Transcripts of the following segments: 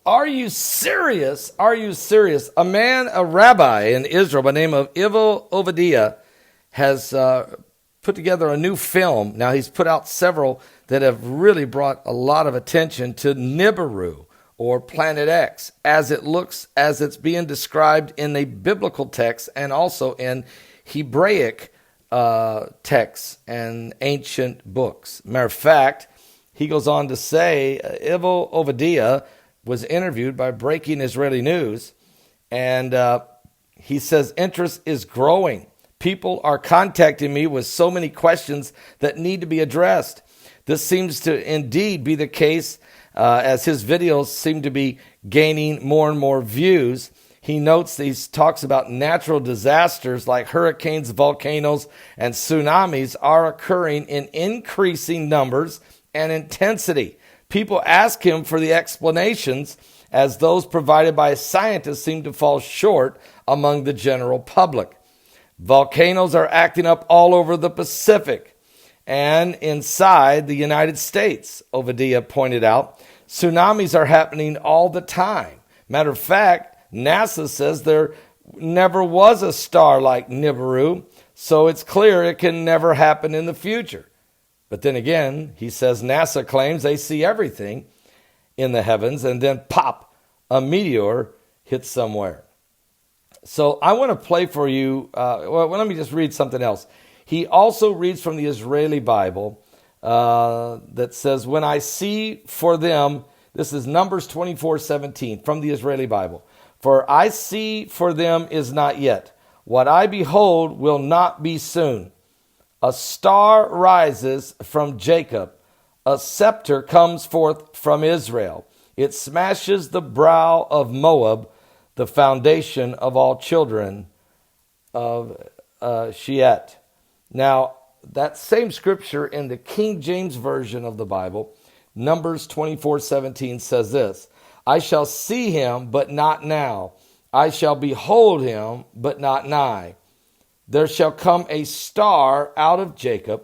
Are you serious? Are you serious? A rabbi in Israel by the name of Ivo Ovadia has put together a new film. Now, he's put out several that have really brought a lot of attention to Nibiru, or Planet X, as it's being described in a biblical text and also in Hebraic texts and ancient books. Matter of fact, he goes on to say, Ivo Ovadia was interviewed by Breaking Israeli News, and he says, interest is growing. People are contacting me with so many questions that need to be addressed. This seems to indeed be the case, as his videos seem to be gaining more and more views. He notes he talks about natural disasters like hurricanes, volcanoes, and tsunamis are occurring in increasing numbers and intensity. People ask him for the explanations, as those provided by scientists seem to fall short among the general public. Volcanoes are acting up all over the Pacific and inside the United States, Ovadia pointed out. Tsunamis are happening all the time. Matter of fact, NASA says there never was a star like Nibiru, so it's clear it can never happen in the future. But then again, he says NASA claims they see everything in the heavens, and then pop, a meteor hits somewhere. So I want to play for you, let me just read something else. He also reads from the Israeli Bible that says, when I see for them, this is Numbers 24:17 from the Israeli Bible. For I see for them is not yet. What I behold will not be soon. A star rises from Jacob. A scepter comes forth from Israel. It smashes the brow of Moab, the foundation of all children of Shiat. Now, that same scripture in the King James Version of the Bible, Numbers 24:17 says this, I shall see him, but not now. I shall behold him, but not nigh. There shall come a star out of Jacob,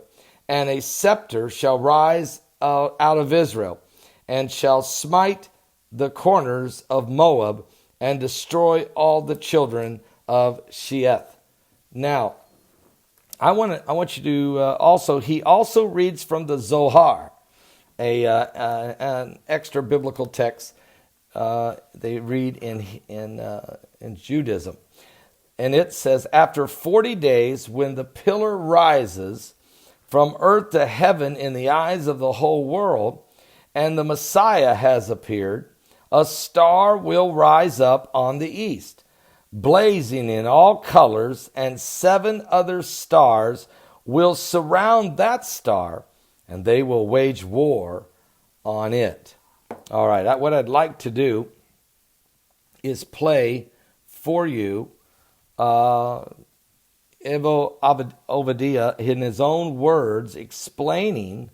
and a scepter shall rise out of Israel, and shall smite the corners of Moab, and destroy all the children of Shieth. Now, I want you to he also reads from the Zohar, an extra biblical text they read in Judaism. And it says, after 40 days, when the pillar rises from earth to heaven in the eyes of the whole world, and the Messiah has appeared, a star will rise up on the east, blazing in all colors, and 7 other stars will surround that star, and they will wage war on it. All right, what I'd like to do is play for you Ivo Ovadia, in his own words, explaining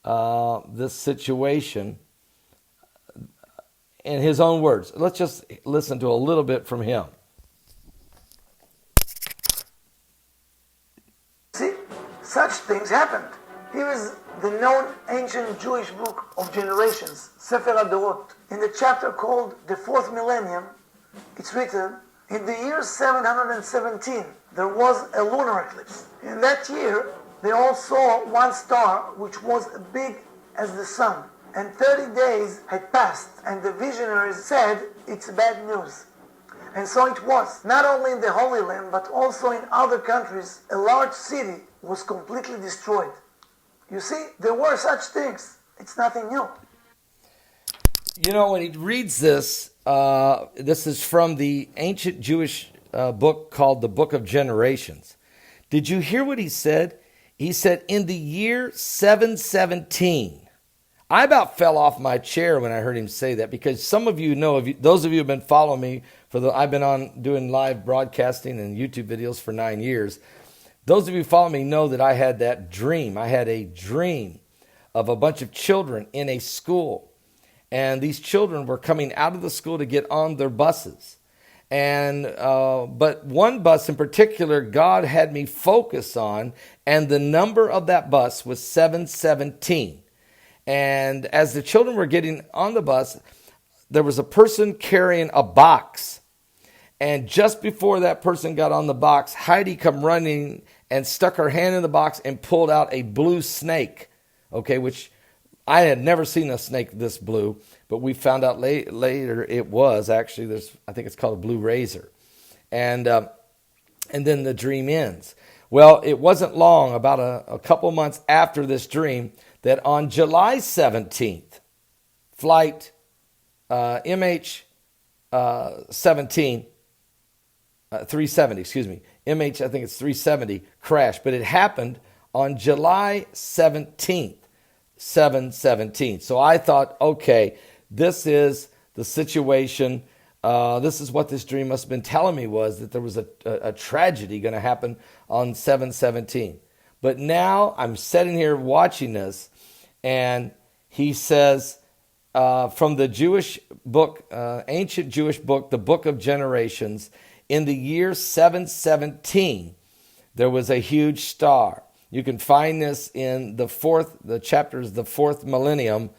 this situation in his own words. Let's just listen to a little bit from him. See, such things happened. Here is the known ancient Jewish book of generations, Sefer HaDorot. In the chapter called The Fourth Millennium, it's written, in the year 717, there was a lunar eclipse. In that year, they all saw one star which was as big as the sun. And 30 days had passed, and the visionaries said, it's bad news. And so it was. Not only in the Holy Land, but also in other countries, a large city was completely destroyed. You see, there were such things. It's nothing new. You know, when he reads this, this is from the ancient Jewish book called the Book of Generations. Did you hear what he said? He said, in the year 717. I about fell off my chair when I heard him say that, because some of you know, those of you who have been following me, I've been on doing live broadcasting and YouTube videos for 9 years. Those of you who follow me know that I had that dream. I had a dream of a bunch of children in a school. And these children were coming out of the school to get on their buses. And but one bus in particular, God had me focus on, and the number of that bus was 717. And as the children were getting on the bus, there was a person carrying a box. And just before that person got on the box, Heidi come running and stuck her hand in the box and pulled out a blue snake, okay, which I had never seen a snake this blue, but we found out later it was actually, I think it's called a blue razor. And then the dream ends. Well, it wasn't long, about a couple months after this dream, that on July 17th, flight MH17, 370, excuse me, MH, I think it's 370, crashed, but it happened on July 17th, 7/17. So I thought, okay, this is the situation. This is what this dream must have been telling me, was that there was a tragedy going to happen on 7/17. But now I'm sitting here watching this, and he says, from the Jewish book, ancient Jewish book, the Book of Generations, in the year 717, there was a huge star. You can find this in the chapters, the fourth millennium.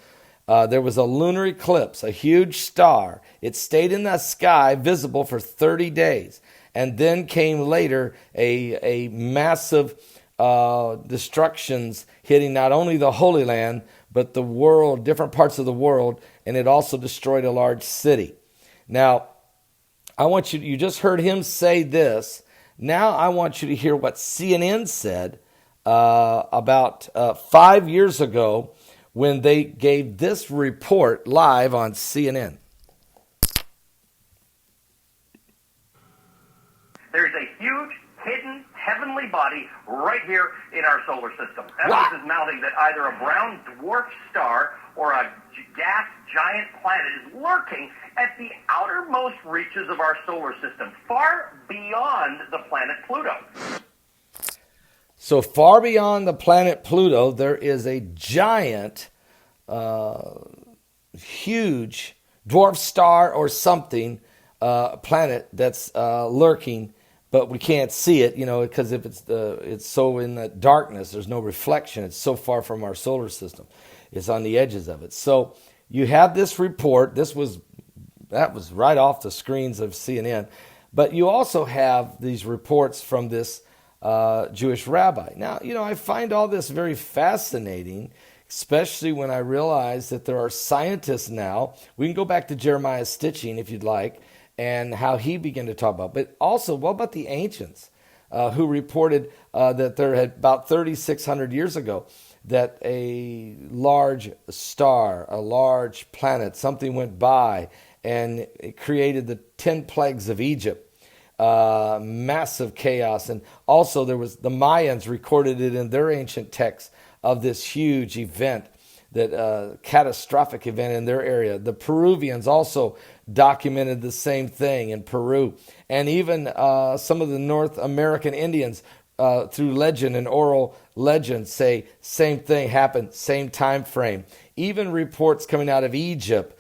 There was a lunar eclipse, a huge star. It stayed in the sky, visible for 30 days. And then came later a massive destructions hitting not only the Holy Land, but the world, different parts of the world. And it also destroyed a large city. Now, I want you just heard him say this. Now I want you to hear what CNN said about 5 years ago when they gave this report live on CNN. There's a huge, hidden, heavenly body right here in our solar system. Evidence is mounting that either a brown dwarf star or a gas giant planet is lurking at the outermost reaches of our solar system, far beyond the planet Pluto. So far beyond the planet Pluto, there is a giant, huge dwarf star or something, planet that's lurking, but we can't see it, because if it's so in the darkness, there's no reflection. It's so far from our solar system. It's on the edges of it. So you have this report. That was right off the screens of CNN. But you also have these reports from this Jewish rabbi. Now, I find all this very fascinating, especially when I realize that there are scientists now. We can go back to Jeremiah Stitching if you'd like, and how he began to talk about. But also, what about the ancients who reported that there had about 3,600 years ago that a large star, a large planet, something went by and it created the 10 plagues of Egypt, massive chaos. And also the Mayans recorded it in their ancient texts of this huge event, that catastrophic event in their area. The Peruvians also documented the same thing in Peru. And even some of the North American Indians, through legend and oral legend, say same thing happened, same time frame. Even reports coming out of Egypt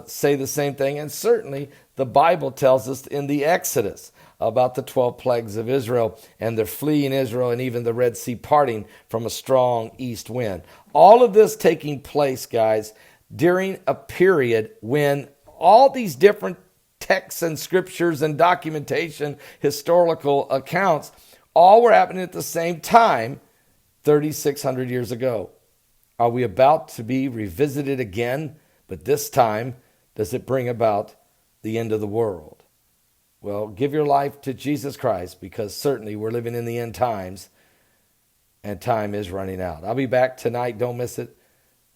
say the same thing. And certainly the Bible tells us in the Exodus about the 12 plagues of Israel and the fleeing Israel, and even the Red Sea parting from a strong east wind. All of this taking place, guys, during a period when all these different texts and scriptures and documentation, historical accounts, all were happening at the same time 3,600 years ago. Are we about to be revisited again? But this time, does it bring about the end of the world? Well, give your life to Jesus Christ, because certainly we're living in the end times and time is running out. I'll be back tonight. Don't miss it.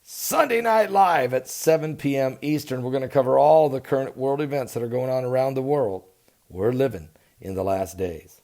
Sunday Night Live at 7 p.m. Eastern. We're going to cover all the current world events that are going on around the world. We're living in the last days.